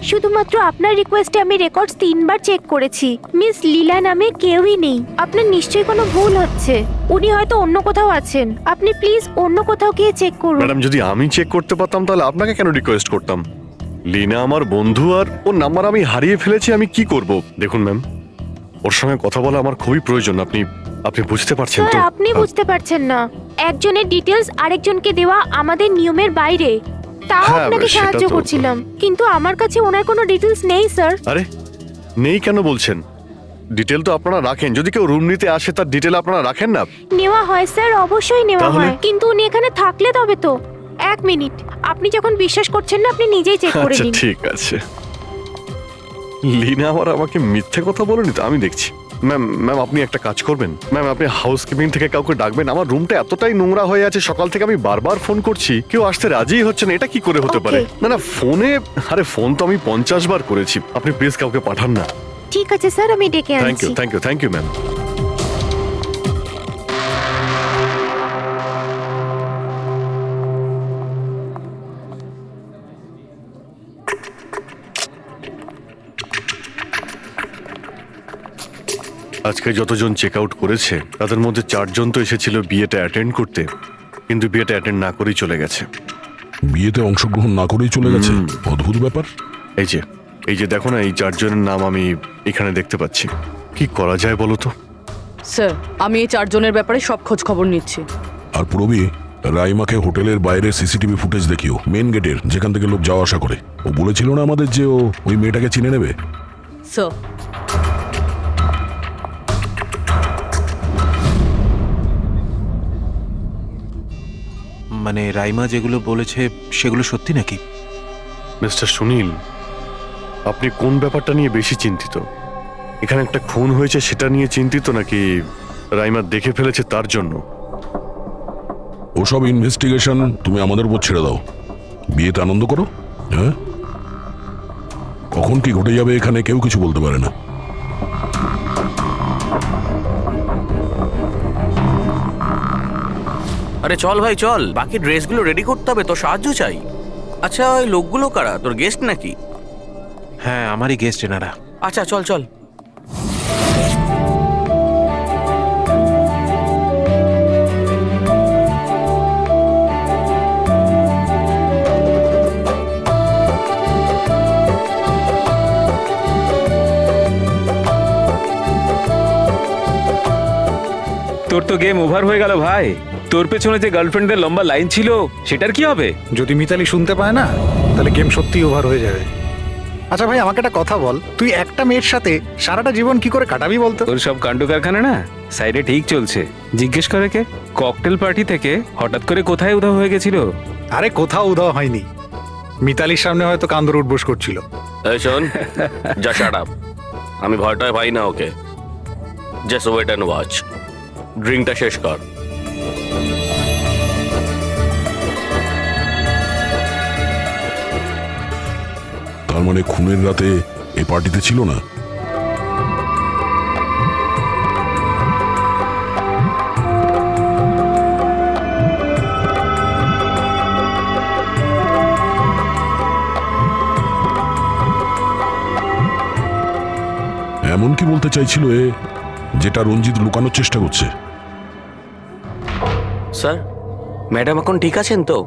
শুধুমাত্র আপনার রিকোয়েস্টে আমি রেকর্ডস 3বার চেক করেছি। মিস লীলা নামে কেউই নেই। আপনার নিশ্চয়ই কোনো ভুল হচ্ছে। উনি হয়তো অন্য কোথাও আছেন। আপনি প্লিজ অন্য কোথাও গিয়ে চেক করুন। ম্যাডাম, যদি আমি চেক করতে পারতাম তাহলে আপনাকে কেন রিকোয়েস্ট করতাম? লীনা আমার বন্ধু, আর ওর নাম্বার আমি হারিয়ে ফেলেছি। আমি কি করব? দেখুন ম্যাম, ওর সঙ্গে কথা বলা আমার খুবই প্রয়োজন। আপনি বুঝতে পারছেন তো? স্যার, আপনি বুঝতে পারছেন না। একজনের ডিটেলস আরেকজনকে দেওয়া আমাদের নিয়মের বাইরে। তাও হ্যাঁ, আপনাকে সেটা সাহায্য তো- করছিলাম, কিন্তু আমার কাছে ওনার কোনো ডিটেলস নেই স্যার। আরে নেই কেন বলছেন? ডিটেল তো আপনারা রাখেন। যদি কেউ রুম নিতে আসে তার ডিটেল আপনারা রাখেন না? নেওয়া হয় স্যার, অবশ্যই নেওয়া তাহলে? হয়, কিন্তু উনি এখানে থাকলে তবে তো। এক মিনিট, আপনি যখন বিশ্বাস করছেন না, আপনি নিজেই চেক করে আচ্ছা নিন। ঠিক আছে। লীনা আমাকে মিথ্যে কথা বলেনি তো? আমি দেখছি। ম্যাম আপনি একটা কাজ করবেন। ম্যাম আপনি হাউসকিপিং থেকে কাউকে ডাকবেন। আমার রুমটা এতটাই নোংরা হয়ে আছে, সকাল থেকে আমি বারবার ফোন করছি, কেউ আসতে রাজিই হচ্ছে না। এটা কি করে হতে পারে? Okay. না ফোনে, আরে ফোন তো আমি 50 বার করেছি। আপনি প্লিজ কাউকে পাঠান না। ঠিক আছে স্যার, আমি ডেকে থ্যাংক ইউ আনছি। Thank you ma'am. আজকে যতজন চেক আউট করেছে তাদের মধ্যে 4 জন তো এসেছিল বিয়েটা অ্যাটেন্ড করতে, কিন্তু বিয়েটা অ্যাটেন্ড না করেই চলে গেছে। বিয়েতে অংশগ্রহণ না করেই চলে গেছে? অদ্ভুত ব্যাপার। এই যে দেখো না, এই 4 জনের নাম আমি এখানে দেখতে পাচ্ছি। কি করা যায় বলো তো? স্যার, আমি এই 4 জনের ব্যাপারে সব খোঁজ খবর নিচ্ছি। আর পুরবি, রাইমাকে হোটেলের বাইরে সিসিটিভি ফুটেজ দেখিও, মেন গেটের, যেখান থেকে লোক যাওয়া আসা করে। ও বলেছিল না আমাদের যে ও ওই মেয়েটাকে চিনে নেবে। স্যার, মানে রাইমা যেগুলো বলেছে সেগুলো সত্যি নাকি? মিস্টার সুনীল, আপনি কোন ব্যাপারটা নিয়ে বেশি চিন্তিত? এখানে একটা খুন হয়েছে সেটা নিয়ে চিন্তিত, নাকি রাইমা দেখে ফেলেছে তার জন্য? ওসব ইনভেস্টিগেশন তুমি আমাদের উপর ছেড়ে দাও। বিয়েতে আনন্দ করো। হ্যাঁ, কখন কি ঘটে যাবে এখানে কেউ কিছু বলতে পারে না। আরে চল ভাই চল, বাকি ড্রেসগুলো রেডি করতে হবে, তো সাহায্য চাই। আচ্ছা ওই লোকগুলো কারা? তোর গেস্ট নাকি? হ্যাঁ, আমারই গেস্ট এনারা। আচ্ছা চল চল। তোর তো গেম ওভার হয়ে গেল ভাই। তোর পেছনে যে গার্লফ্রেন্ডদের লম্বা লাইন ছিল সেটার কি হবে? যদি মিতালি শুনতে পায় না, তাহলে গেম সত্যিই ওভার হয়ে যাবে। আচ্ছা ভাই, আমাকে একটা কথা বল, তুই একটা মেয়ের সাথে সারাটা জীবন কি করে কাটাবি বলতো? তোর সব কাণ্ড কারখানা না সাইডে ঠিক চলছে। জিজ্ঞেস করে কে? ককটেল পার্টি থেকে হঠাৎ করে কোথায় উধাও হয়ে গেছিল? আরে কোথাও উধাও হয়নি, মিতালির সামনে হয়তো কান্দর উঠবোস করছিল। এই শোন, যা শাট আপ। আমি ভয়টায় পাই না okay. Just wait and watch. ড্রিঙ্কটা শেষ কর। তার মানে খুনের রাতে এই পার্টিতে ছিল না? এমন কি বলতে চাইছিল এ, যেটা রঞ্জিত লুকানোর চেষ্টা করছে? স্যার, ম্যাডাম এখন ঠিক আছেন তো?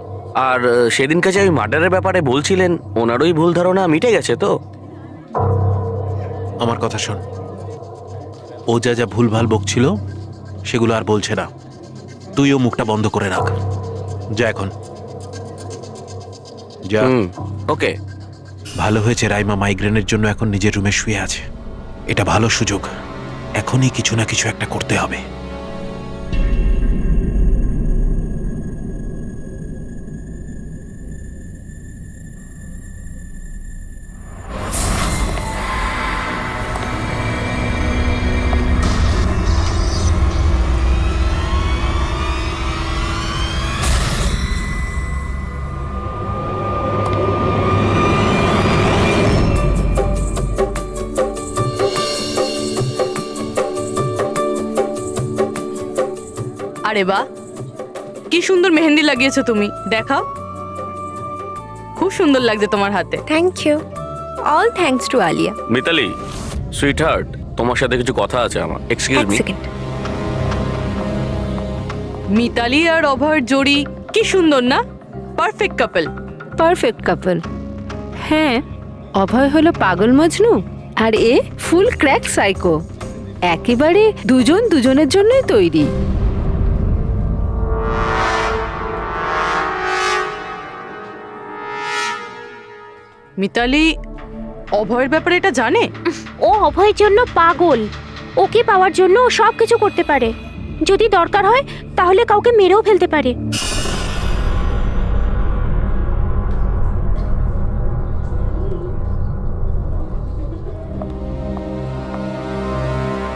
আর সেদিনকে যে ওই মার্ডারের ব্যাপারে বলছিলেন, ওনারই ভুল ধারণা মিটে গেছে তো? আমার কথা শোন, ও যা যা ভুলভাল বকছিল সেগুলো আর বলছে না। তুইও মুখটা বন্ধ করে রাখ। যা এখন যা। ওকে। ভালো হয়েছে রাইমা মাইগ্রেনের জন্য এখন নিজের রুমে শুয়ে আছে। এটা ভালো সুযোগ, এখনই কিছু না কিছু একটা করতে হবে। আরে বাহ, কি সুন্দর মেহেন্দি লাগিয়েছো তুমি, দেখাও। খুব সুন্দর লাগছে তোমার হাতে। Thank you. All thanks to Alia. Mitali sweetheart, তোমার সাথে কিছু কথা আছে আমার। এক্সকিউজ এক মি। সেকেন্ড। মিতালি আর অভয়ের জোড়ি কি সুন্দর না? Perfect couple. Perfect couple. হ্যাঁ, অভয় হলো পাগল মজনু আর এ ফুল ক্র্যাক সাইকো। একেবারে দুজন দুজনের জন্যই তৈরি। মিতালি অভয়ের ব্যাপারে এটা জানে? ও অভয়ের জন্য পাগল। ওকে পাওয়ার জন্য ও সব কিছু করতে পারে। যদি দরকার হয় তাহলে কাউকে মেরেও ফেলতে পারে।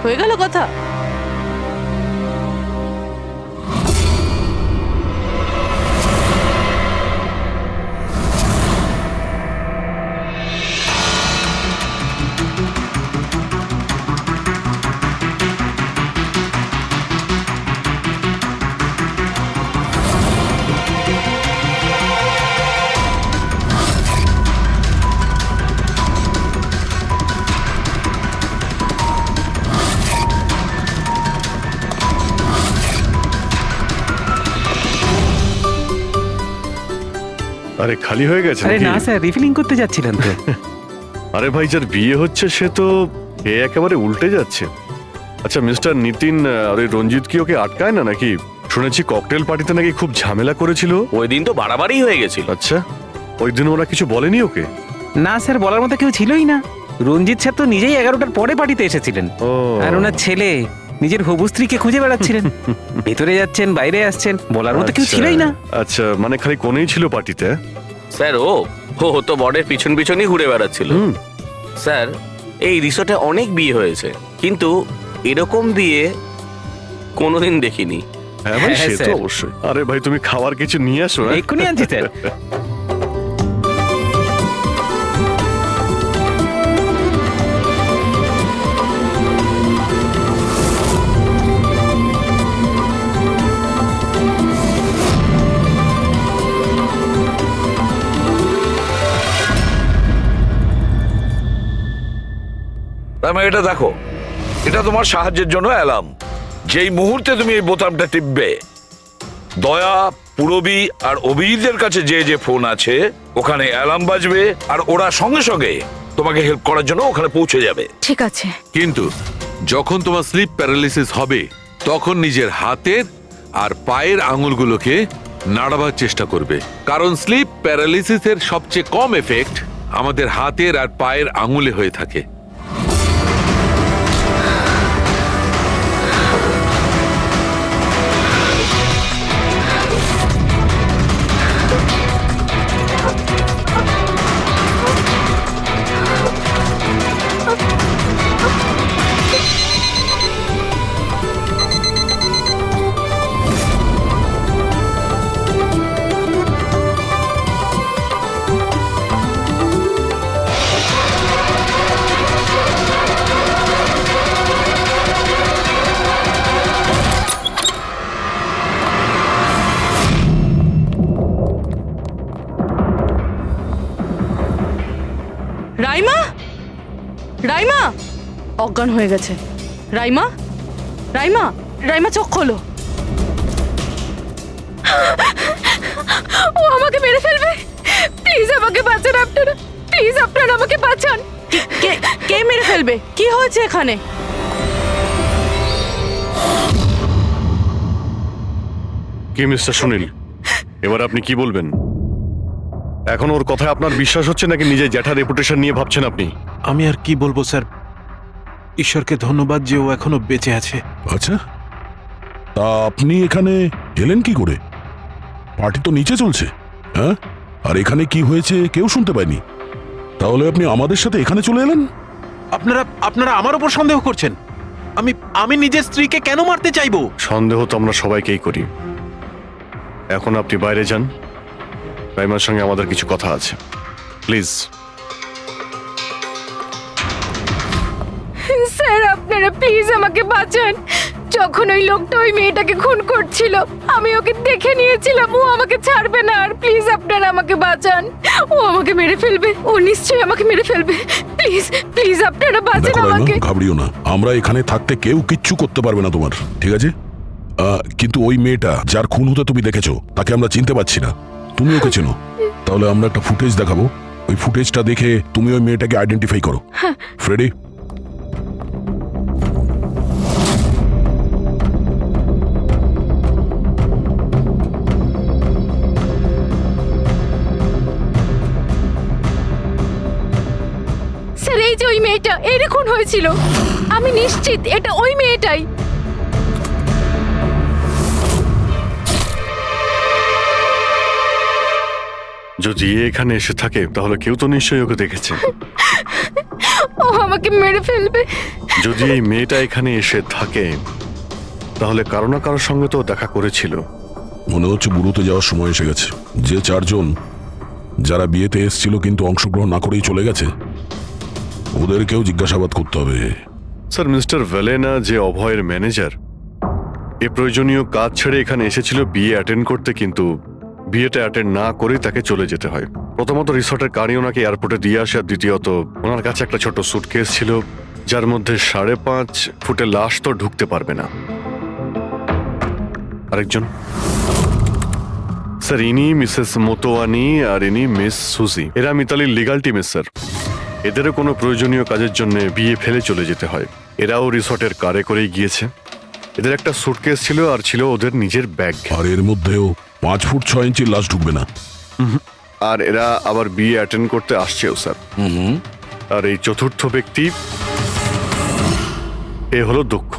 হয়ে গেল কথা। আরে খালি হয়ে গেছে আরে নাকি? না স্যার, রিফিলিং করতে যাচ্ছিলেন তো। আরে ভাই, যার বিয়ে হচ্ছে সে তো এ একেবারে উল্টে যাচ্ছে। আচ্ছা মিস্টার নিতিন আর ওই রঞ্জিত কি ওকে আটকায় না নাকি? শুনেছি ককটেল পার্টিতে নাকি খুব ঝামেলা করেছিল। ওই দিন তো বাড়াবাড়ি হয়ে গেছিল। আচ্ছা, ওই দিন ওরা কিছু বলেনি ওকে? না স্যার, বলার মতো কেউ ছিলই না। রঞ্জিত স্যার তো নিজেই 11টার পরে পার্টিতে এসেছিলেন। ও আর ওনার ছেলে নিজের হবু স্ত্রীকে খুঁজে বেড়াচ্ছিলেন। ভেতরে যাচ্ছেন, বাইরে আসছেন, বলার মতো কেউ আচ্ছা, ছিলই না। আচ্ছা, মানে খালি কোনেই ছিল পার্টিতে? স্যার ও ও তো বরের পিছন পিছনই ঘুরে বেড়াচ্ছিল। হুম। স্যার এই রিসোর্টে অনেক বিয়ে হয়েছে, কিন্তু এরকম বিয়ে কোনোদিন দেখিনি। হ্যাঁ ভাই, হ্যাঁ, সে তো স্যার। অবশ্যই। আরে ভাই, তুমি খাবার কিছু নিয়ে আসো। হ্যাঁ? এক্ষুনি আনছি স্যার। এটা দেখো, এটা তোমার সাহায্যের জন্য অ্যালার্ম। যেই মুহূর্তে তুমি এই বোতামটা টিপবে, দয়া, পুরবী আর অভিজিতের কাছে যে যে ফোন আছে ওখানে অ্যালার্ম বাজবে আর ওরা সঙ্গে সঙ্গে তোমাকে হেল্প করার জন্য ওখানে পৌঁছে যাবে। ঠিক আছে। কিন্তু যখন তোমার স্লিপ প্যারালিসিস হবে তখন নিজের হাতের আর পায়ের আঙুলগুলোকে নাড়াবার চেষ্টা করবে, কারণ স্লিপ প্যারালিসিসের সবচেয়ে কম এফেক্ট আমাদের হাতের আর পায়ের আঙুলে হয়ে থাকে। রাইমা, রাইমা অজ্ঞান হয়ে গেছে। রাইমা, রাইমা, রাইমা চোখ খোলো। ও আমাকে মেরে ফেলবে। প্লিজ আমাকে বাঁচান আপনারা। প্লিজ আপনারা আমাকে বাঁচান। কে কে মেরে ফেলবে? কি হয়েছে এখানে? কি মিস্টার সুনীল, এবার আপনি কি বলবেন? এখন ওর কথায় আপনার বিশ্বাস হচ্ছে নাকি নিজের জ্যাঠার রেপুটেশন নিয়ে ভাবছেন আপনি? আমি আর কি বলবো স্যার, ঈশ্বরকে ধন্যবাদ যে ও এখনো বেঁচে আছে। আচ্ছা, তা আপনি এখানে এলেন কি করে? পার্টি তো নিচে চলছে। হ্যাঁ, আর এখানে কি হয়েছে কেউ শুনতে পায়নি। তাহলে আপনি আমাদের সাথে এখানে চলে এলেন? আপনারা আমার উপর সন্দেহ করছেন? আমি নিজের স্ত্রীকে কেন মারতে চাইবো? সন্দেহ তো আমরা সবাইকেই করি। এখন আপনি বাইরে যান, রাইমার সঙ্গে আমাদের কিছু কথা আছে। প্লিজ। স্যার আপনারা প্লিজ আমাকে বাঁচান। যখন ওই লোকটা ওই মেয়েটাকে খুন করছিল আমি ওকে দেখে নিয়েছিলাম। ও আমাকে ছাড়বে না। আর প্লিজ আপনারা আমাকে বাঁচান। ও আমাকে মেরে ফেলবে। ও নিশ্চয়ই আমাকে মেরে ফেলবে। প্লিজ প্লিজ আপনারা বাঁচান দেখো রাইমা, আমাকে। ঘাবড়িও না, আমরা এখানে থাকতে কেউ কিচ্ছু করতে পারবে না তোমার, ঠিক আছে? কিন্তু ওই মেয়েটা যার খুন হতে তুমি দেখেছো তাকে আমরা চিনতে পারছি না। তুমি ওকে চেনো? তাহলে আমরা একটা ফুটেজ দেখাবো, ওই ফুটেজটা দেখে তুমি ওই মেয়েটাকে আইডেন্টিফাই করো। ফ্রেডি, স্যার এই যে ওই মেয়েটা, এরই খুন হয়েছিল। আমি নিশ্চিত এটা ওই মেয়েটাই। যদি এ এখানে এসে থাকে তাহলে কেউ তো নিশ্চয়ই ওকে দেখেছে। ও আমাকে মেরে ফেলবে। যদি এই মেয়েটা এখানে এসে থাকে তাহলে কারো না কারোর সঙ্গে তো দেখা করেছিল। মনে হচ্ছে বুড়োতে যাওয়ার সময় এসে গেছে। যে চারজন যারা বিয়েতে এসেছিল কিন্তু অংশগ্রহণ না করেই চলে গেছে, ওদেরকেও জিজ্ঞাসাবাদ করতে হবে। স্যার, মিস্টার ভেলেনা যে অভয়ের ম্যানেজার, এ প্রয়োজনীয় কাজ ছেড়ে এখানে এসেছিল বিয়ে অ্যাটেন্ড করতে, কিন্তু বিয়েটা অ্যাটেন্ড না করেই তাকে চলে যেতে হয়। প্রথমত রিসর্টের গাড়ি ওনাকে এয়ারপোর্টে দিয়ে আসে, আর দ্বিতীয়ত ওনার কাছে একটা ছোট সুটকেস ছিল যার মধ্যে 5.5 ফুটের লাশ তো ঢুকতে পারবে না। আরেকজন স্যার, ইনি মিসেস মোতোয়ানি আর ইনি মিস সুজি। এরা মিতালির লিগাল টিমের স্যার। এদেরও কোনো প্রয়োজনীয় কাজের জন্য বিয়ে ফেলে চলে যেতে হয়। এরাও রিসর্টের কারে করেই গিয়েছে। এদের একটা সুটকেস ছিল আর ছিল ওদের নিজের ব্যাগ। আর এর মধ্যেও 5 ফুট 6 ইঞ্চির লাশ ঢুকবে না। আর এরা আবার বিয়ে অ্যাটেন্ড করতে আসছেও স্যার। আর এই চতুর্থ ব্যক্তি, এ হলো দক্ষ।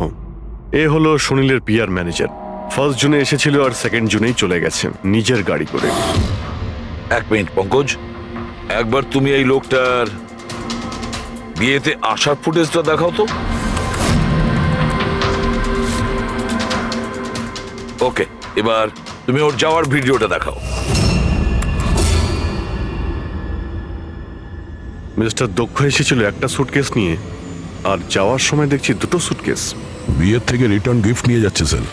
এ হলো সুনীলের পিআর ম্যানেজার। 1 জুনে এসেছিল আর 2 জুনেই চলে গেছে নিজের গাড়ি করে। 1 মিনিট পঙ্কজ, একবার তুমি এই লোকটার বিয়েতে আসার ফুটেজটা দেখাও তো। ওকে, এবার তুমি ওর যাওয়ার ভিডিওটা দেখাও। মিস্টার দক্ষ এসেছিল একটা সুটকেস নিয়ে, আর যাওয়ার সময় দেখছি 2টো সুটকেস। বিয়ের থেকে রিটার্ন গিফট নিয়ে যাচ্ছে স্যার।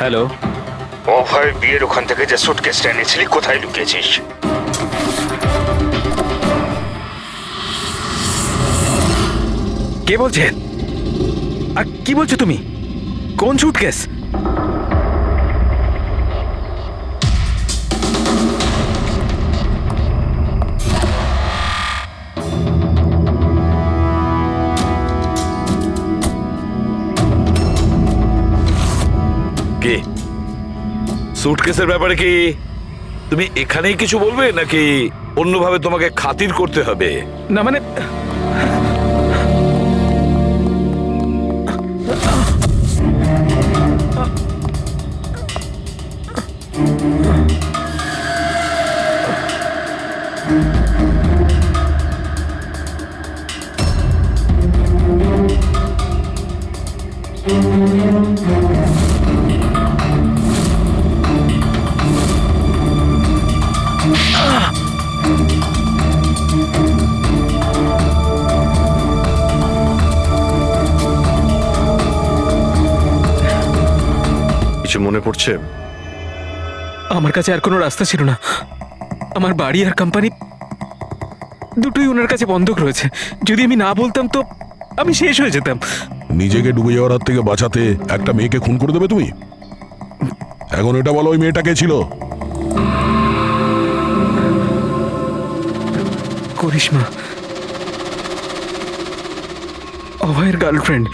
হ্যালো, অভয় বিয়ের ওখান থেকে যে সুটকেসটা এনেছিলি কোথায় লুকিয়েছিস? কে বলছেন? আর কি বলছো তুমি? কোন সুটকেস? কে? সুটকেসের ব্যাপারে কি তুমি এখানেই কিছু বলবে নাকি অন্যভাবে তোমাকে খাতির করতে হবে? না মানে কিছু মনে পড়ছে? আমার কাছে আর কোনো রাস্তা ছিল না। আমার বাড়ি আর কোম্পানি দুটোই ওনার কাছে বন্ধক রয়েছে। যদি আমি না বলতাম তো আমি শেষ হয়ে যেতাম। নিজেকে ডুবে যাওয়ার হাত থেকে বাঁচাতে একটা মেয়েকে খুন করে দেবে তুমি? এখন এটা বলো, ওই মেয়েটা কে ছিল? করিশ্মা, অভয়ের গার্লফ্রেন্ড।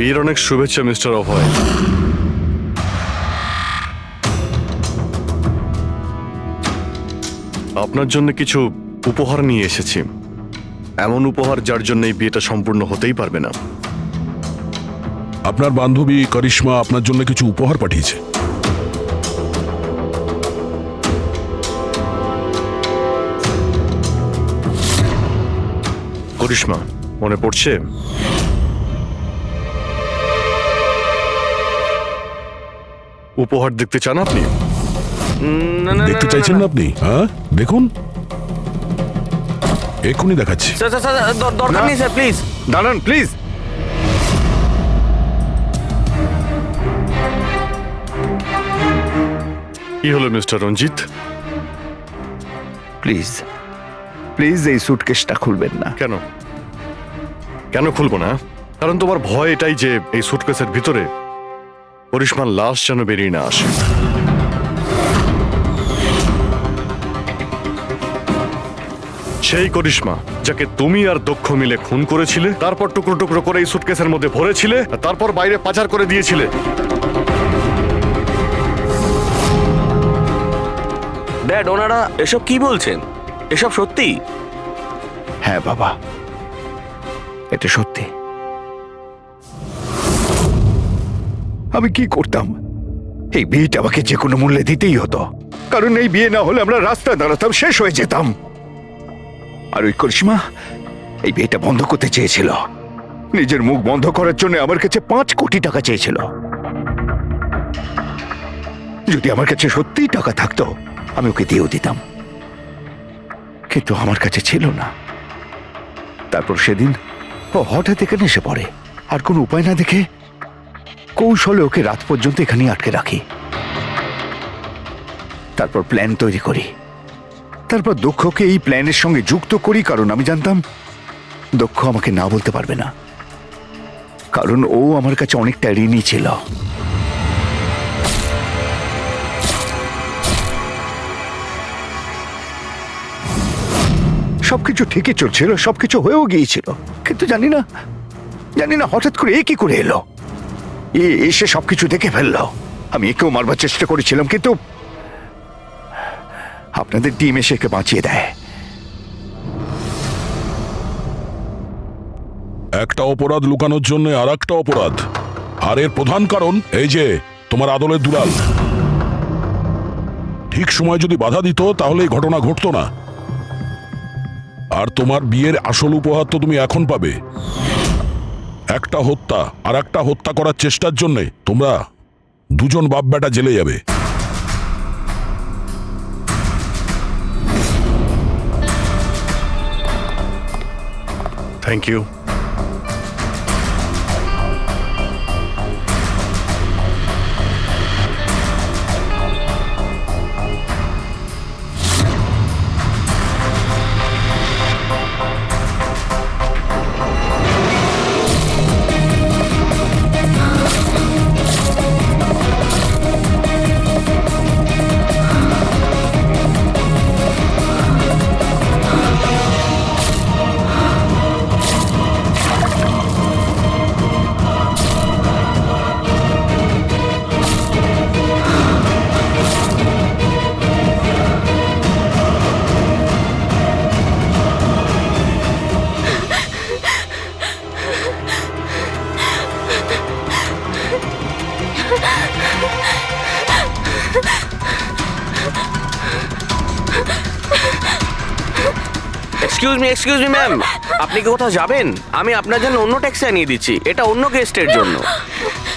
বিয়ের অনেক শুভেচ্ছা মিস্টার অভয়। আপনার জন্য কিছু উপহার নিয়ে এসেছি, এমন উপহার যার জন্য এই বিয়েটা সম্পূর্ণ হতেই পারবে না। আপনার বান্ধবী করিশ্মা আপনার জন্য কিছু উপহার পাঠিয়েছে। করিশ্মা, মনে পড়ছে? উপহার দেখতে চান আপনি? না না দেখতে চাইছেন না আপনি? হ্যাঁ, দেখুন, এক্ষুনি দেখাচ্ছি। স্যার স্যার স্যার, দরকার নেই স্যার, প্লিজ দাঁড়ান প্লিজ। কি হলো মিস্টার রঞ্জিত? প্লিজ প্লিজ এই সুটকেসটা খুলবেন না। কেন কেন খুলবো না? কারণ তোমার ভয় এটাই যে এই সুটকেসের ভিতরে করিশ্মার লাশ যেন বেরিয়ে না আসে। সেই করিশ্মা যাকে তুমি আর দক্ষ মিলে খুন করেছিলে, তারপর টুকরো টুকরো করে এই সুটকেসের মধ্যে ভরেছিলে, আর তারপর বাইরে পাচার করে দিয়েছিলে। ড্যাড, ওনারা এসব কি বলছেন? এসব সত্যি? হ্যাঁ বাবা, এটা সত্যি। আমি কি করতাম? এই বিয়েটা আমাকে যে কোনো মূল্যে দিতেই হতো, কারণ এই বিয়ে না হলে আমরা রাস্তায় দাঁড়াতাম, শেষ হয়ে যেতাম। আর ওই করিশ্মা এই বিয়েটা বন্ধ করতে চেয়েছিল, নিজের মুখ বন্ধ করার জন্য আমার কাছে 5 কোটি টাকা চেয়েছিল। যদি আমার কাছে সত্যিই টাকা থাকতো আমি ওকে দিয়েও দিতাম, কিন্তু আমার কাছে ছিল না। তারপর সেদিন ও হঠাৎ এখানে এসে পড়ে, আর কোনো উপায় না দেখে কৌশলে ওকে রাত পর্যন্ত এখানে আটকে রাখি। তারপর প্ল্যান তৈরি করি, তারপর দক্ষকে এই প্ল্যানের সঙ্গে যুক্ত করি, কারণ আমি জানতাম দক্ষ আমাকে না বলতে পারবে না, কারণ ও আমার কাছে অনেকটা ঋণী ছিল। সবকিছু ঠিকই চলছিল, সবকিছু হয়েও গিয়েছিল, কিন্তু জানি না হঠাৎ করে এ কি করে এলো। এসে সবকিছু দেখে ফেললো। আমি একেও মারবার চেষ্টা করেছিলাম, কিন্তু আপনাদের টিম এসে একে বাঁচিয়ে দেয়। একটা অপরাধ লুকানোর জন্য আর একটা অপরাধ, আর এর প্রধান কারণ এই যে তোমার আদলের দুলাল। ঠিক সময় যদি বাধা দিত তাহলে এই ঘটনা ঘটতো না। আর তোমার বিয়ের আসল উপহার তো তুমি এখন পাবে। একটা হত্যা আর একটা হত্যা করার চেষ্টার জন্য তোমরা দুজন বাপ বেটা জেলে যাবে। Thank you. Excuse me ma'am, আপনি কি কোথাও যাবেন? আমি আপনার জন্য অন্য ট্যাক্সি আনিয়ে দিচ্ছি, এটা অন্য গেস্টের জন্য।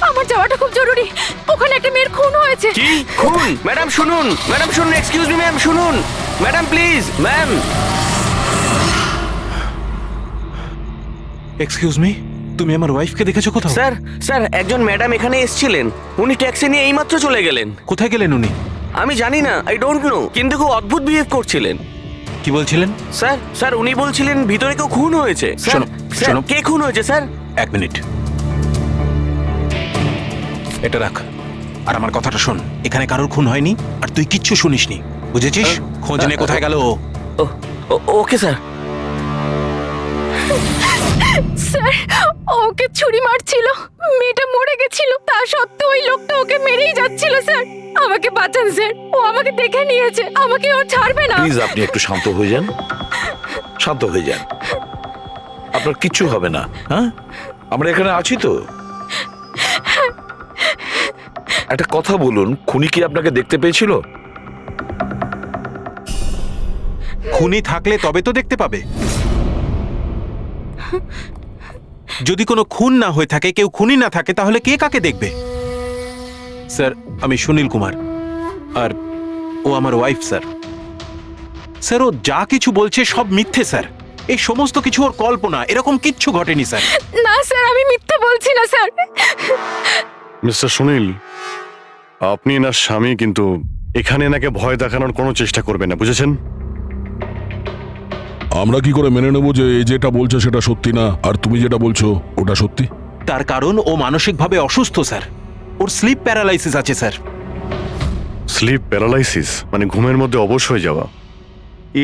আমার যাওয়াটা খুব জরুরি, ওখানে একটা মেয়ের খুন হয়েছে। কি খুন? ম্যাডাম শুনুন, ম্যাডাম শুনুন, এক্সকিউজ মি ম্যাম, শুনুন madam, please ma'am. Excuse me, তুমি আমার ওয়াইফকে দেখেছো কোথাও? স্যার স্যার, একজন ম্যাডাম এখানে এসেছিলেন, উনি ট্যাক্সি নিয়ে এইমাত্র চলে গেলেন। কোথায় গেলেন উনি? আমি জানি না, আই ডোন্ট নো, কিন্তু খুব অদ্ভুত বিহেভ করছিলেন। কি বলছিলেন? স্যার উনি বলছিলেন ভিতরে কেউ খুন হয়েছে। শোনো, শোনো। কে খুন হয়েছে স্যার? 1 মিনিট, এটা রাখ আর আমার কথাটা শোন। এখানে কারোর খুন হয়নি, আর তুই কিচ্ছু শুনিসনি, বুঝেছিস? খোঁজ নে কোথায় গেল ও। Okay sir. স্যার ওকে ছুরি মারছিল, মেয়েটা মরে গেছিল, তা সত্ত্বেও ওই লোকটা ওকে মেরেই যাচ্ছিল স্যার। আমাকে বাঁচান স্যার, ও আমাকে দেখে নিয়েছে, আমাকে ও ছাড়বে না। প্লিজ আপনি একটু শান্ত হয়ে যান, শান্ত হয়ে যান, আপনার কিচ্ছু হবে না। হ্যাঁ, আমরা এখানে আছি তো। একটা কথা বলুন, খুনি কি আপনাকে দেখতে পেয়েছিল? খুনি থাকলে তবে তো দেখতে পাবে। যদি কোনো খুন না হয়ে থাকে, কেউ খুনি না থাকে, তাহলে কে কাকে দেখবে? স্যার, আমি সুনীল কুমার, আর ও আমার ওয়াইফ স্যার। স্যার, ও যা কিছু বলছে সব মিথ্যে স্যার। এই সমস্ত কিছু ওর কল্পনা, এরকম কিচ্ছু ঘটেনি স্যার। না স্যার, আমি মিথ্যে বলছি না স্যার। মিস্টার সুনীল, আপনি এনার স্বামী, কিন্তু এখানে এনাকে ভয় দেখানোর কোনো চেষ্টা করবেন না, বুঝেছেন? আমরা কি করে মেনে নেবো যে এই যেটা বলছে সেটা সত্যি না, আর তুমি যেটা বলছো ওটা সত্যি? তার কারণ ও মানসিকভাবে অসুস্থ স্যার। ওর স্লিপ প্যারালাইসিস আছে স্যার। স্লিপ প্যারালাইসিস মানে ঘুমের মধ্যে অবশ হয়ে যাওয়া?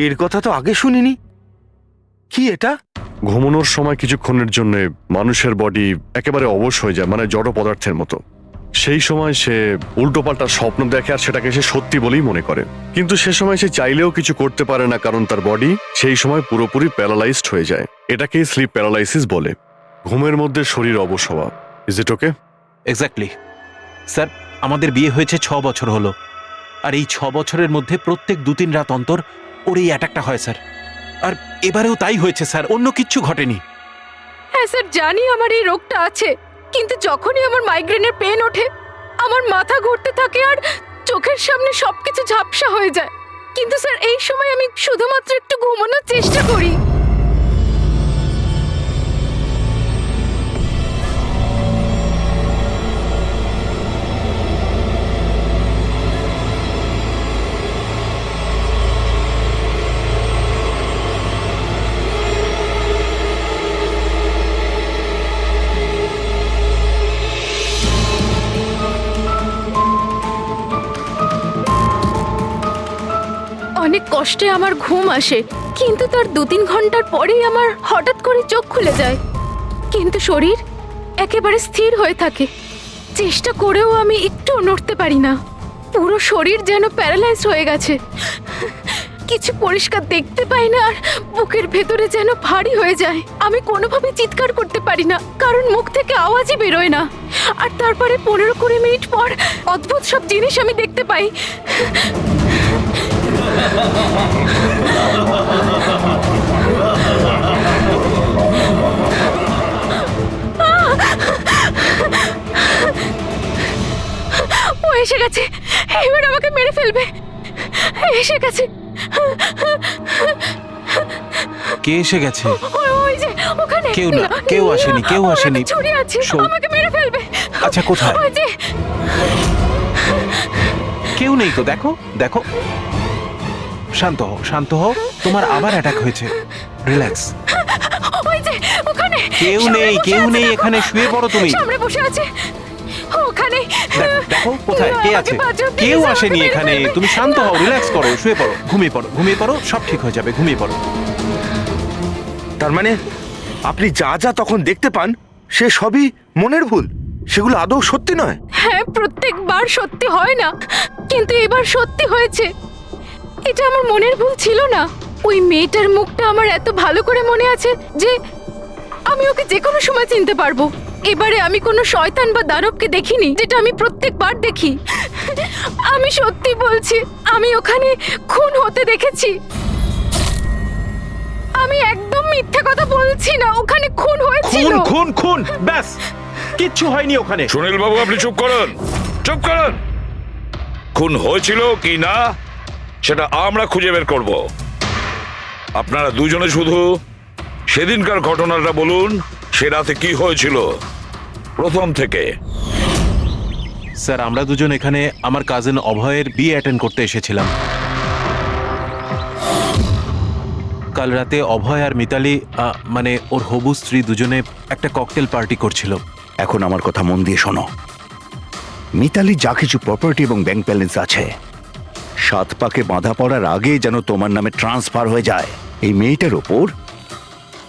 এর কথা তো আগে শুনিনি। কি এটা? ঘুমানোর সময় কিছুক্ষণের জন্য মানুষের বডি একেবারে অবশ হয়ে যায়, মানে জড় পদার্থের মতো। সেই সময় সে উল্টোপাল্টা স্বপ্ন দেখে আর সেটাকে সে সত্যি বলেই মনে করে, কিন্তু সে সময় সে চাইলেও কিছু করতে পারে না, কারণ তার বডি সেই সময় পুরোপুরি প্যারালাইজড হয়ে যায়। এটাকেই স্লিপ প্যারালাইসিস বলে, ঘুমের মধ্যে শরীর অবশ হওয়া। Is it okay? Exactly sir. আমাদের বিয়ে হয়েছে 6 বছর হলো, আর এই 6 বছরের মধ্যে প্রত্যেক 2-3 রাত অন্তর ওর এই অ্যাটাকটা হয় স্যার। আর এবারেও তাই হয়েছে স্যার, অন্য কিচ্ছু ঘটেনি। হ্যাঁ স্যার, জানি আমার এই রোগটা আছে, কিন্তু যখনই আমার মাইগ্রেনের পেন ওঠে, আমার মাথা ঘুরতে থাকে আর চোখের সামনে সবকিছু ঝাপসা হয়ে যায়। কিন্তু স্যার এই সময় আমি শুধুমাত্র একটু ঘুমানোর চেষ্টা করি। অনেক কষ্টে আমার ঘুম আসে, কিন্তু তার 2-3 ঘন্টার পরেই আমার হঠাৎ করে চোখ খুলে যায়, কিন্তু শরীর একেবারে স্থির হয়ে থাকে। চেষ্টা করেও আমি একটু নড়তে পারি না, পুরো শরীর যেন প্যারালাইজ হয়ে গেছে। কিছু পরিষ্কার দেখতে পাই না, আর বুকের ভেতরে যেন ভারী হয়ে যায়। আমি কোনোভাবে চিৎকার করতে পারি না, কারণ মুখ থেকে আওয়াজই বেরোয় না। আর তারপরে 15-20 মিনিট পর অদ্ভুত সব জিনিস আমি দেখতে পাই। ও এসে গেছে, এবার আমাকে মেরে ফেলবে। এসে গেছে। কে এসে গেছে? ওই যে ওখানে। কেউ না, কেউ আসেনি, কেউ ওর আসেনি। হাতে ছুরি আছে, শোন। আমাকে মেরে ফেলবে। আচ্ছা, কোথায়? ওই যে। কেউ নেই তো, দেখো দেখো। শান্ত হও, শান্ত হও। তোমার আবার অ্যাটাক হয়েছে, রিল্যাক্স। ওই যে ওখানে। কেউ সামনে নেই, বসে কেউ আছে, নেই, দেখো। এখানে শুয়ে পড়ো তুমি। সামনে বসে আছে ওখানে। দেখো কোথায় কে আছে? কেউ আসেনি এখানে। তুমি শান্ত হও, রিল্যাক্স করো, শুয়ে পড়ো, ঘুমিয়ে পড়ো, ঘুমিয়ে পড়ো, সব ঠিক হয়ে যাবে, ঘুমিয়ে পড়ো। তার মানে আপনি যা যা তখন দেখতে পান সে সবই মনের ভুল, সেগুলো আদৌ সত্যি নয়? হ্যাঁ, প্রত্যেকবার সত্যি হয় না, কিন্তু এবার সত্যি হয়েছে। এটা আমার মনের ভুল ছিল না। ওই মেয়েটার মুখটা আমার এত ভালো করে মনে আছে যে আমি ওকে যে কোনো সময় চিনতে পারবো। এবারে আমি কোনো শয়তান বা দানবকে দেখিনি, যেটা আমি প্রত্যেকবার দেখি। আমি সত্যি বলছি, আমি ওখানে খুন হতে দেখেছি। আমি একদম মিথ্যে কথা বলছি না, ওখানে খুন হয়েছিল। খুন খুন খুন, ব্যাস, কিচ্ছু হয়নি ওখানে। সুনীল বাবু, আপনি চুপ করুন, চুপ করুন। খুন হয়েছিল কি না সেটা আমরা খুঁজে বের করব। আপনারা দুজনে শুধু সেদিনকার ঘটনাটা বলুন, সে রাতে কি হয়েছিল প্রথম থেকে। স্যার, আমরা দুজন এখানে আমার কাজিন অভয়ের বিয়ে অ্যাটেন্ড করতে এসেছিলাম। কাল রাতে অভয় আর মিতালি, মানে ওর হবু স্ত্রী, দুজনে একটা ককটেল পার্টি করছিল। এখন আমার কথা মন দিয়ে শোনো। মিতালি যা কিছু প্রপার্টি এবং ব্যাংক ব্যালেন্স আছে, 7 পাকে বাঁধা পড়ার আগে যেন তোমার নামে ট্রান্সফার হয়ে যায়। এই মেয়েটার ওপর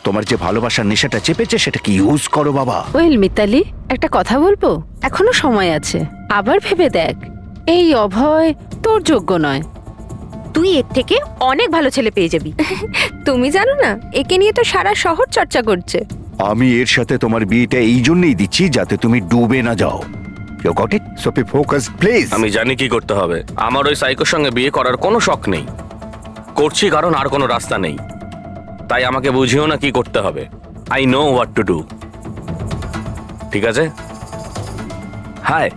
তোমার যে ভালোবাসার নেশাটা চেপেছে সেটাকে ইউজ করো বাবা। ওয়েল মিতালি, একটা কথা বলবো? এখনো সময় আছে, আবার ভেবে দেখ। এই অভয় তোর যোগ্য নয়। তুই এর থেকে অনেক ভালো ছেলে পেয়ে যাবি। তুমি জানো না, একে নিয়ে তো সারা শহর চর্চা করছে। আমি এর সাথে তোমার বিয়েটা এই জন্যই দিচ্ছি যাতে তুমি ডুবে না যাও। You got it? So be focus please. আমি জানি কি করতে হবে। আমার ওই সাইকোর সঙ্গে বিয়ে করার কোনো শখ নেই, করছি কারণ আর কোনো রাস্তা নেই। তাই আমাকে বুঝিও না কি করতে হবে। I know what to do. ঠিক আছে? হাই।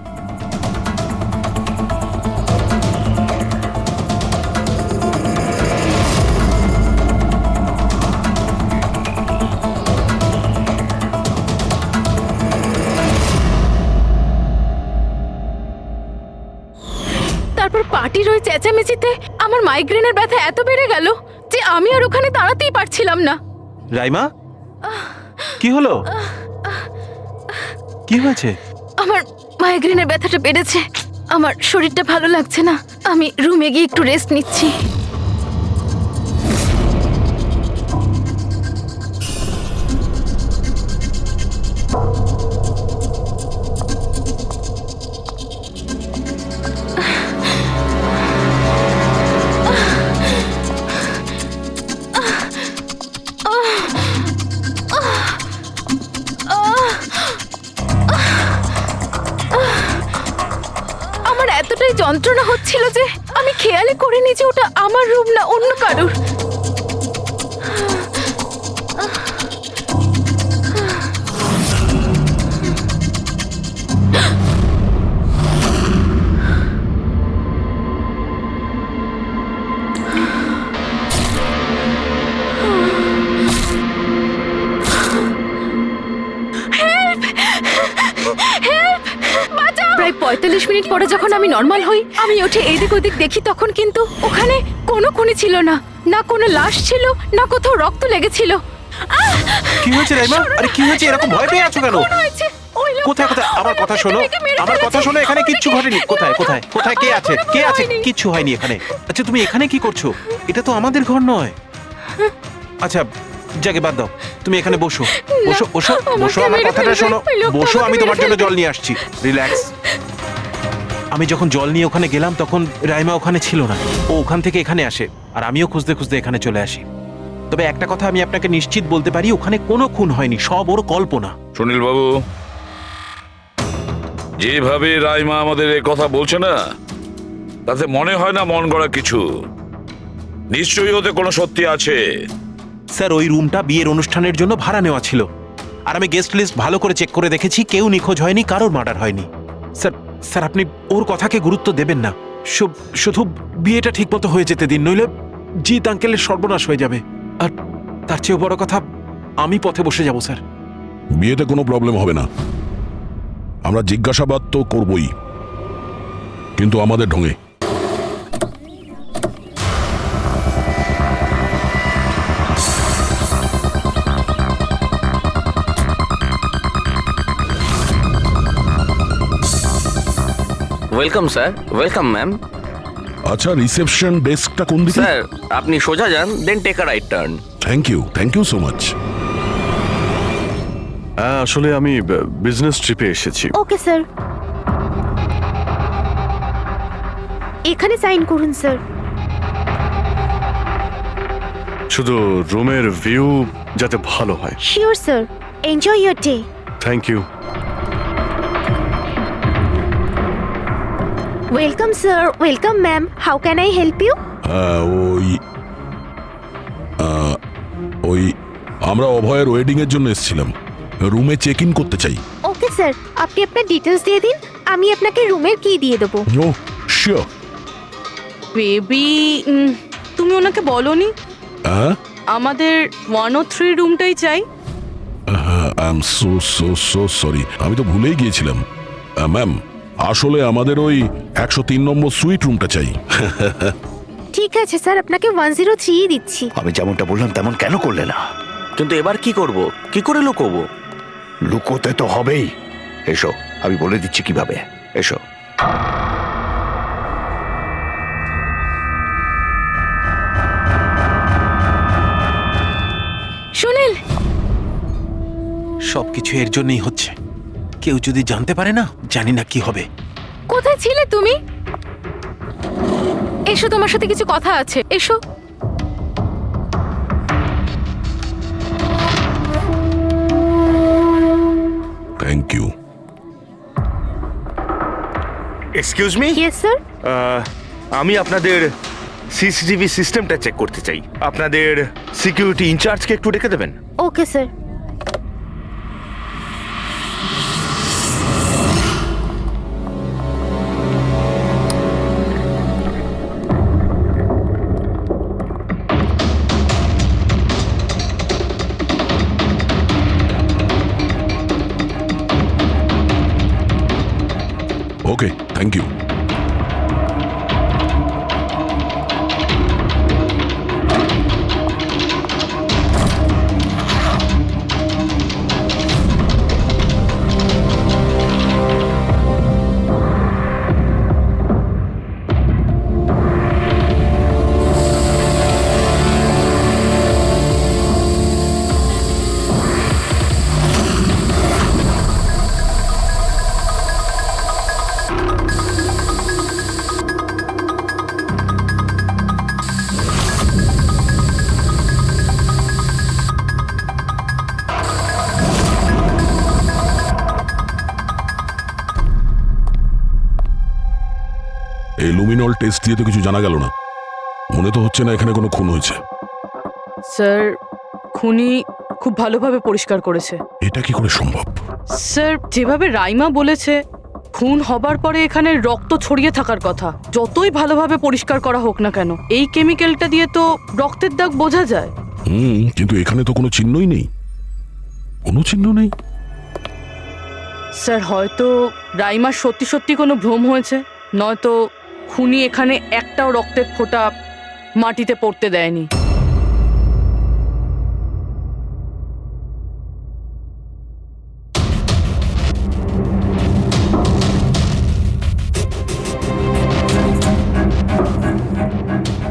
তারপর পার্টির ওই চেঁচামেচিতে আমার মাইগ্রেনের ব্যথা এত বেড়ে গেল যে আমি আর ওখানে দাঁড়াতেই পারছিলাম না। রাইমা, কি হলো? কি হয়েছে? আমার মাইগ্রেনের ব্যথাটা বেড়েছে, আমার শরীরটা ভালো লাগছে না। আমি রুমে গিয়ে একটু রেস্ট নিচ্ছি। আমার এতটাই যন্ত্রণা হচ্ছিল যে আমি খেয়ালই করিনি যে ওটা আমার রুম না অন্য কারোর। প্রায় 45 মিনিট পরে যখন আমি নর্মাল হই, আমি উঠে এদিক ওদিক দেখি, তখন কিন্তু ওখানে কোনো খুনি ছিল না, না কোনো লাশ ছিল, না কোথাও রক্ত লেগেছিল। কি হয়েছে রাইমা? আরে কি হয়েছে? এরকম ভয় পেয়ে আছো কেন? কোথায় কোথায়? আমার কথা শোনো, আমার কথা শোনো। এখানে কিচ্ছু ঘটেনি। কোথায় কোথায় কোথায়? কে আছে? কে আছে? কিচ্ছু হয়নি এখানে। আচ্ছা তুমি এখানে কি করছো? এটা তো আমাদের ঘর নয়। আচ্ছা জাগে বাদ দাও, তুমি এখানে বসো বসো বসো বসো। আমার কথাটা শোনো, বসো। আমি তোমার জন্য জল নিয়ে আসছি। রিল্যাক্স। আমি যখন জল নিয়ে ওখানে গেলাম তখন রাইমা ওখানে ছিল না। ও ওখান থেকে এখানে আসে আর আমিও খুঁজতে খুঁজতে এখানে চলে আসি। তবে একটা কথা আমি আপনাকে নিশ্চিত বলতে পারি, ওখানে কোনো খুন হয়নি, সব ওর কল্পনা। সুনীল বাবু, যেভাবে রাইমা আমাদের এ কথা বলছে না, তাতে মনে হয় না মন গড়া কিছু। নিশ্চয়ই ওতে কোনো সত্যি আছে। স্যার ওই রুমটা বিয়ের অনুষ্ঠানের জন্য ভাড়া নেওয়া ছিল, আর আমি গেস্ট লিস্ট ভালো করে চেক করে দেখেছি, কেউ নিখোঁজ হয়নি, কারোর মার্ডার হয়নি। স্যার স্যার আপনি ওর কথাকে গুরুত্ব দেবেন না। শুধু বিয়েটা ঠিকমতো হয়ে যেতে দিন, নইলে জিৎ আঙ্কেলের সর্বনাশ হয়ে যাবে। আর তার চেয়েও বড় কথা, আমি পথে বসে যাব স্যার। বিয়েতে কোনো প্রবলেম হবে না। আমরা জিজ্ঞাসাবাদ তো করবই, কিন্তু আমাদের ঢঙে। Welcome sir. Welcome ma'am. আচ্ছা, রিসেপশন ডেস্কটা কোন দিকে? স্যার আপনি সোজা যান, then take a right turn. Thank you so much. হ্যাঁ, আসলে আমি বিজনেস ট্রিপে এসেছি। ওকে স্যার, এখানে সাইন করুন স্যার। শুধু রুমের ভিউ যাতে ভালো হয়। Sure sir, enjoy your day. Thank you. Welcome sir. Welcome ma'am. How can I help you? ওই আমরা অভয়ের ওয়েডিং এর জন্য এসেছিলাম, রুমে চেক ইন করতে চাই। ওকে স্যার, আপনি আপনার ডিটেলস দিয়ে দিন, আমি আপনাকে রুমের কি দিয়ে দেবো। ও শিওর। বেবি, তুমি ওনাকে বলোনি হ্যাঁ, আমাদের 103 রুমটাই চাই? আই এম সো সরি, আমি তো ভুলেই গিয়েছিলাম। ম্যাম, আসলে আমাদের ওই 103 নম্বর সুইট রুমটা চাই। ঠিক আছে স্যার, আপনাকে 103 দিচ্ছি। আমি যেমনটা বললাম তেমন কেন করলে না? কিন্তু এবার কি করব? কি করে লুকোবো? লুকোতে তো হবেই। এসো, আমি বলে দিচ্ছি কিভাবে। এসো। সুনীল, সবকিছু এর জন্যই হচ্ছে। কেউ যদি জানতে পারে না, জানি না কি হবে। কোথায় ছিলে তুমি? এসো, তোমার সাথে কিছু কথা আছে, এসো। Thank you. Excuse me, yes sir. আমি আপনাদের সিসিটিভি সিস্টেমটা চেক করতে চাই। আপনাদের সিকিউরিটি ইনচার্জকে একটু ডেকে দেবেন। Okay sir. Okay, thank you. এই লুমিনল টেস্ট দিয়ে তো কিছু জানা গেল না। মনে তো হচ্ছে না এখানে কোনো খুন হয়েছে। স্যার, খুনি খুব ভালোভাবে পরিষ্কার করেছে। এটা কি করে সম্ভব? স্যার, যেভাবে রাইমা বলেছে, খুন হবার পরে এখানে রক্ত ছড়িয়ে থাকার কথা। যতই ভালোভাবে পরিষ্কার করা হোক না কেন, এই কেমিক্যালটা দিয়ে তো রক্তের দাগ বোঝা যায়। কিন্তু এখানে তো কোনো চিহ্নই নেই। কোনো চিহ্ন নেই। স্যার, হয়তো রাইমার সত্যি সত্যি কোনো ভ্রম হয়েছে, নয়তো খুনি এখানে একটাও রক্তের ফোঁটা মাটিতে পড়তে দেয়নি।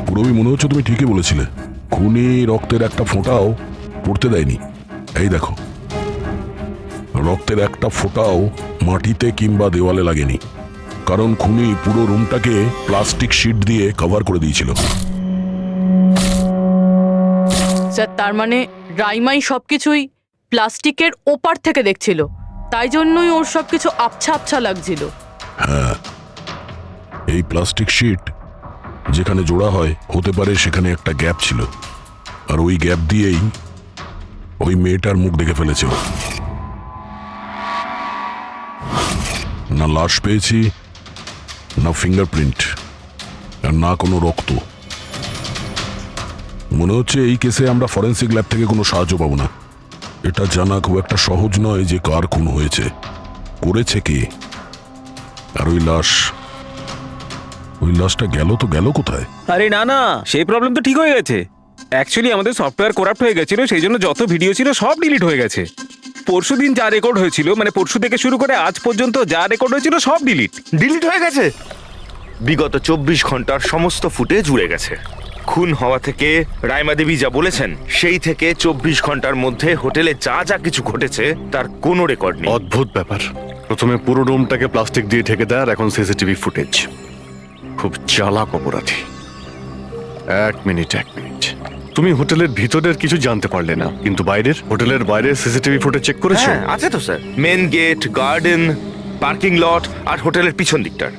পুরোই মনে হচ্ছে তুমি ঠিকই বলেছিলে। খুনি রক্তের একটা ফোঁটাও পড়তে দেয়নি। এই দেখো, রক্তের একটা ফোঁটাও মাটিতে কিংবা দেওয়ালে লাগেনি, কারণ খুনি পুরো রুমটাকে প্লাস্টিক শিট দিয়ে কভার করে দিয়েছিল। স্যার, তার মানে রাইমাই সবকিছুই প্লাস্টিকের ওপার থেকে দেখছিল, তাই জন্যই ওর সবকিছু আবছা আবছা লাগছিল। হ্যাঁ, এই প্লাস্টিক শিট যেখানে জোড়া হয়, হতে পারে সেখানে একটা গ্যাপ ছিল, আর ওই গ্যাপ দিয়েই ওই মেয়েটার মুখ দেখে ফেলেছে ও। না লাশ পেয়েছি, না ফিঙ্গারপ্রিন্ট, আর না কোনো রক্ত। মনে হচ্ছে এই কেসে আমরা ফরেন্সিক ল্যাব থেকে কোনো সাহায্য পাবো না। এটা জানা খুব একটা সহজ নয় যে কার খুন হয়েছে, করেছে কে। আর ওই লাশটা গেল তো গেল কোথায়? আরে না না, সেই প্রবলেম তো ঠিক হয়ে গেছে। অ্যাকচুয়ালি আমাদের সফটওয়্যার করাপ্ট হয়ে গেছিল, সেই জন্য যত ভিডিও ছিল সব ডিলিট হয়ে গেছে। পরশুদিন যা রেকর্ড হয়েছিল, মানে পরশু থেকে শুরু করে আজ পর্যন্ত যা রেকর্ড হয়েছিল সব ডিলিট হয়ে গেছে। বিগত 24 ঘন্টার সমস্ত ফুটেজ উড়ে গেছে। খুন হওয়া থেকে রাইমা দেবী যা বলেছেন, সেই থেকে 24 ঘন্টার মধ্যে হোটেলে যা যা কিছু ঘটেছে তার কোনো রেকর্ড নেই। অদ্ভুত ব্যাপার। প্রথমে পুরো রুমটাকে প্লাস্টিক দিয়ে ঢেকে দেয়, আর এখন সিসিটিভি ফুটেজ। খুব চালাক অপরাধী। এক মিনিট। তুমি হোটেলের ভিতরের কিছু জানতে পারলে না, কিন্তু বাইরের, হোটেলের বাইরের সিসিটিভি ফুটেজ চেক করেছো? হ্যাঁ, আছে তো sir. Main gate, garden, parking lot আর হোটেলের পিছন দিকটার।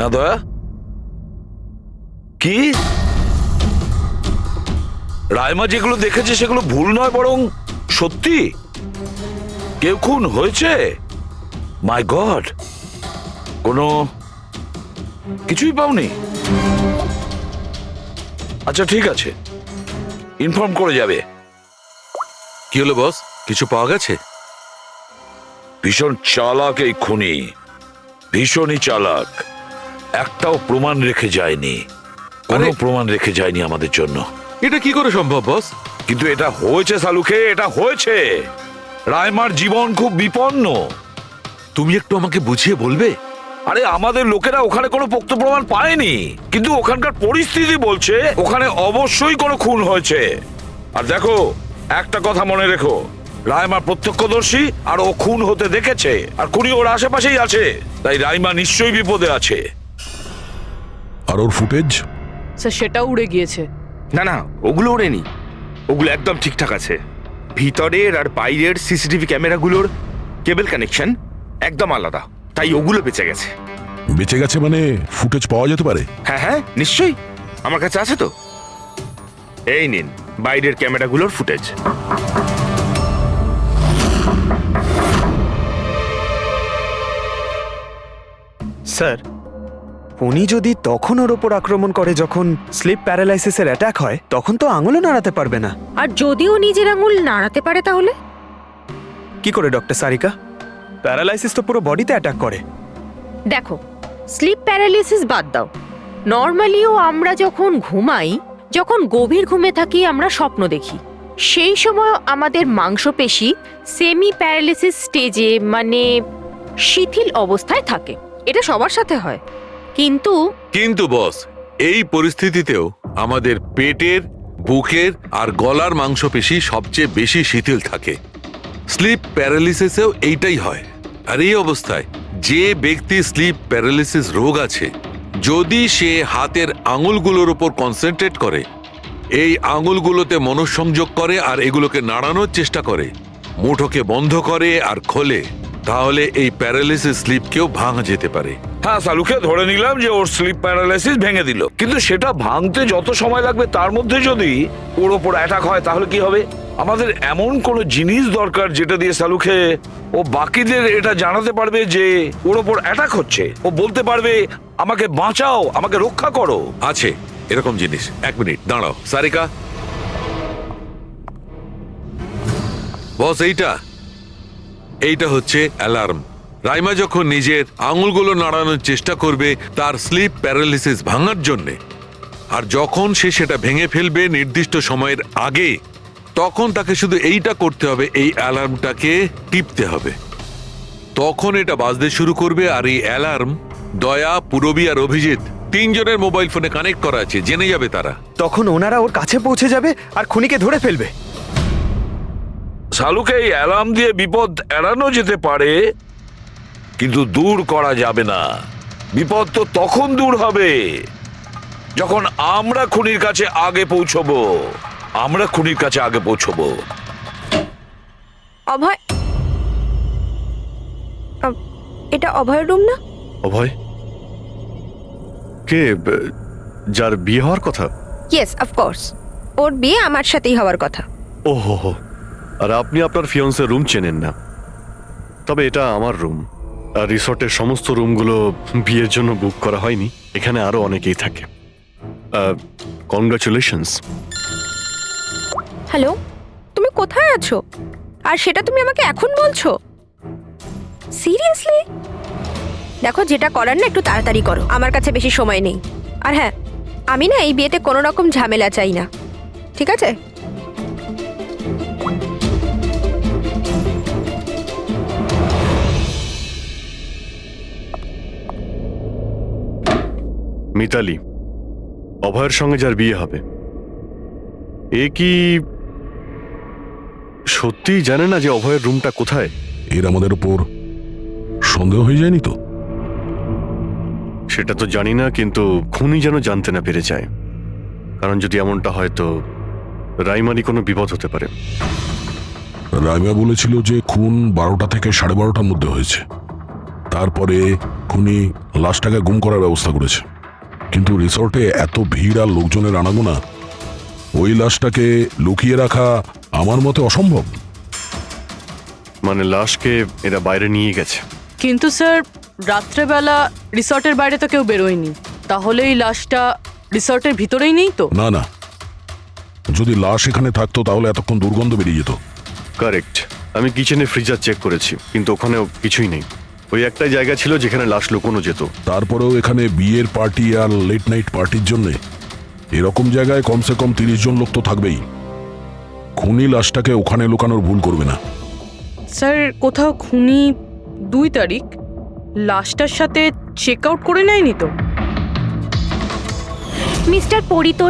না দয়া, কি রাইমা যেগুলো দেখেছে সেগুলো ভুল নয়, বরং সত্যি? কেউ খুন হয়েছে? মাই গড, কোনো কিছুই পাওনি? আচ্ছা ঠিক আছে, ইনফর্ম করে যাবে। কি হলো বস, কিছু পাওয়া গেছে? ভীষণ চালাক এই খুনি, ভীষণই চালাক। একটাও প্রমাণ রেখে যায়নি, কোনো আরে- প্রমাণ রেখে যায়নি আমাদের জন্য। এটা কি করে সম্ভব বস? কিন্তু এটা হয়েছে সালুকে, এটা হয়েছে। রাইমার জীবন খুব বিপন্ন। তুমি একটু আমাকে বুঝিয়ে বলবে? আরে আমাদের লোকেরা ওখানে কোনো পোক্ত প্রমাণ পায়নি, কিন্তু ওখানকার পরিস্থিতি বলছে ওখানে অবশ্যই কোনো খুন হয়েছে। আর দেখো, একটা কথা মনে রেখো, রাইমা প্রত্যক্ষদর্শী, আর ও খুন হতে দেখেছে, আর খুনি ওর আশেপাশেই আছে, তাই রাইমা নিশ্চয়ই বিপদে আছে। আর ওর ফুটেজ? স্যার সেটাও উড়ে গিয়েছে। না না, ওগুলো ওড়েনি, ওগুলো একদম ঠিকঠাক আছে। ভিতরের আর বাইরের সিসিটিভি ক্যামেরাগুলোর কেবল কানেকশন একদম আলাদা, তাই ওগুলো বেঁচে গেছে। বেঁচে গেছে মানে ফুটেজ পাওয়া যেতে পারে? হ্যাঁ হ্যাঁ, নিশ্চয়ই, আমার কাছে আছে তো। এই নিন বাইরের ক্যামেরাগুলোর ফুটেজ। স্যার, উনি যদি তখন ওর ওপর আক্রমণ করে যখন স্লিপ প্যারালাইসিসের অ্যাটাক হয়, তখন তো আঙুলও নাড়াতে পারবে না। আর যদিও নিজের আঙুল নাড়াতে পারে তাহলে? কি করে ডক্টর সারিকা? প্যারালাইসিস তো পুরো বডিতে অ্যাটাক করে। দেখো, স্লিপ প্যারালিসিস বাদ দাও, নর্মালিও আমরা যখন ঘুমাই, যখন গভীর ঘুমে থাকি আমরা স্বপ্ন দেখি, সেই সময় আমাদের মাংসপেশি সেমি প্যারালিসিস স্টেজে মানে শিথিল অবস্থায় থাকে। এটা সবার সাথে হয়, কিন্তু কিন্তু বস, এই পরিস্থিতিতেও আমাদের পেটের, বুকের আর গলার মাংসপেশি সবচেয়ে বেশি শিথিল থাকে। স্লিপ প্যারালিসিসেও এইটাই হয়। আর এই অবস্থায় যে ব্যক্তি স্লিপ প্যারালিসিস রোগ আছে, যদি সে হাতের আঙুলগুলোর উপর কনসেন্ট্রেট করে, এই আঙুলগুলোতে মনঃসংযোগ করে আর এগুলোকে নাড়ানোর চেষ্টা করে, মুঠোকে বন্ধ করে আর খোলে, তাহলে এই প্যারালিসিস স্লিপকেও ভাঙা যেতে পারে। হ্যাঁ সালুকে, ধরে নিলাম যে ওর স্লিপ প্যারালাইসিস ভেঙে দিল, কিন্তু সেটা ভাঙতে যত সময় লাগবে তার মধ্যে যদি ওর ওপর অ্যাটাক হয় তাহলে কি হবে? আমাদের এমন কোনো জিনিস দরকার যেটা দিয়ে সালুকে ও বাকিদের এটা জানাতে পারবে যে ওর ওপর অ্যাটাক হচ্ছে। ও বলতে পারবে, আমাকে বাঁচাও, আমাকে রক্ষা করো। আছে এরকম জিনিস। এক মিনিট দাঁড়াও সারিকা। বস, এইটা হচ্ছে অ্যালার্ম। রাইমা যখন নিজের আঙুলগুলো নাড়ানোর চেষ্টা করবে তার স্লিপ প্যারালিসিস ভাঙার জন্যে, আর যখন সে সেটা ভেঙে ফেলবে নির্দিষ্ট সময়ের আগে, তখন তাকে শুধু এইটা করতে হবে, এই অ্যালার্মটাকে টিপতে হবে। তখন এটা বাজতে শুরু করবে, আর এই অ্যালার্ম দয়া, পুরবী আর অভিজিৎ তিনজনের মোবাইল ফোনে কানেক্ট করা আছে, জেনে যাবে তারা। তখন ওনারা ওর কাছে পৌঁছে যাবে আর খুনিকে ধরে ফেলবে। সালুকে এই অ্যালার্ম দিয়ে বিপদ এড়ানো যেতে পারে, কিন্তু দূর করা যাবে না। বিপদ তো তখন দূর হবে যখন আমরা খুনির কাছে আগে পৌঁছবো। আমরা খুনির কাছে আগে পৌঁছবো। অভয়, এটা অভয়ের রুম না? অভয় কে? যার বিয়ে হওয়ার কথা? ইয়েস, অফকোর্স, ওর বিয়ে আমার সাথেই হওয়ার কথা। ওহো হো, আর আপনি আপনার ফিয়ন্সের রুম চেনেন না? তবে এটা আমার রুম, আর রিসর্টের সমস্ত রুমগুলো বিয়ের জন্য বুক করা হয়নি। এখানে আরো অনেকেই থাকে। কংগ্রাচুলেশনস। হ্যালো, তুমি কোথায় আছো? আর সেটা তুমি আমাকে এখন বলছো? সিরিয়াসলি? দেখো, যেটা করার না একটু তাড়াতাড়ি করো, আমার কাছে বেশি সময় নেই। আর হ্যাঁ, আমি না এই বিয়েতে কোনো রকম ঝামেলা চাই না, ঠিক আছে? মিতালি, অভয়ের সঙ্গে যার বিয়ে হবে, এ কি সত্যি জানে না যে অভয়ের রুমটা কোথায়? এর আমাদের উপর সন্দেহ হয়ে যায়নি তো? সেটা তো জানি না, কিন্তু খুনি যেন জানতে না পেরে যায়, কারণ যদি এমনটা হয় তো রাইমারই কোনো বিপদ হতে পারে। রাইমা বলেছিল যে খুন 12টা থেকে 12:30টার মধ্যে হয়েছে। তারপরে খুনি লাশটাকে গুম করার ব্যবস্থা করেছে, কিন্তু রিসর্টে এত ভিড় আর লোকজনের আনাগোনা, ওই লাশটাকে লুকিয়ে রাখা আমার মতে অসম্ভব। মানে লাশকে এরা বাইরে নিয়ে গেছে? কিন্তু স্যার, রাত্রেবেলা রিসর্টের বাইরে তো কেউ বেরোয়নি, তাহলে এই লাশটা রিসর্টের ভিতরেই নেই তো? না না, যদি লাশ এখানে থাকতো তাহলে এতক্ষণ দুর্গন্ধ বেরিয়ে যেত। কারেক্ট। আমি কিচেনে ফ্রিজার চেক করেছি, কিন্তু ওখানেও কিছুই নেই। ওই একটাই জায়গা ছিল যেখানে লাশ লুকোনো যেত। তারপরেও এখানে বিয়ের পার্টি আর লেট নাইট পার্টির জন্য এরকম জায়গায় কমসে কম 30 জন লোক তো থাকবেই। খুনি লাশটাকে ওখানে লুকানোর ভুল করবে না। স্যার কোথাও খুনি 2 তারিখ লাশটার সাথে চেক আউট করে নেয়নি তো? মিস্টার পরিতোষ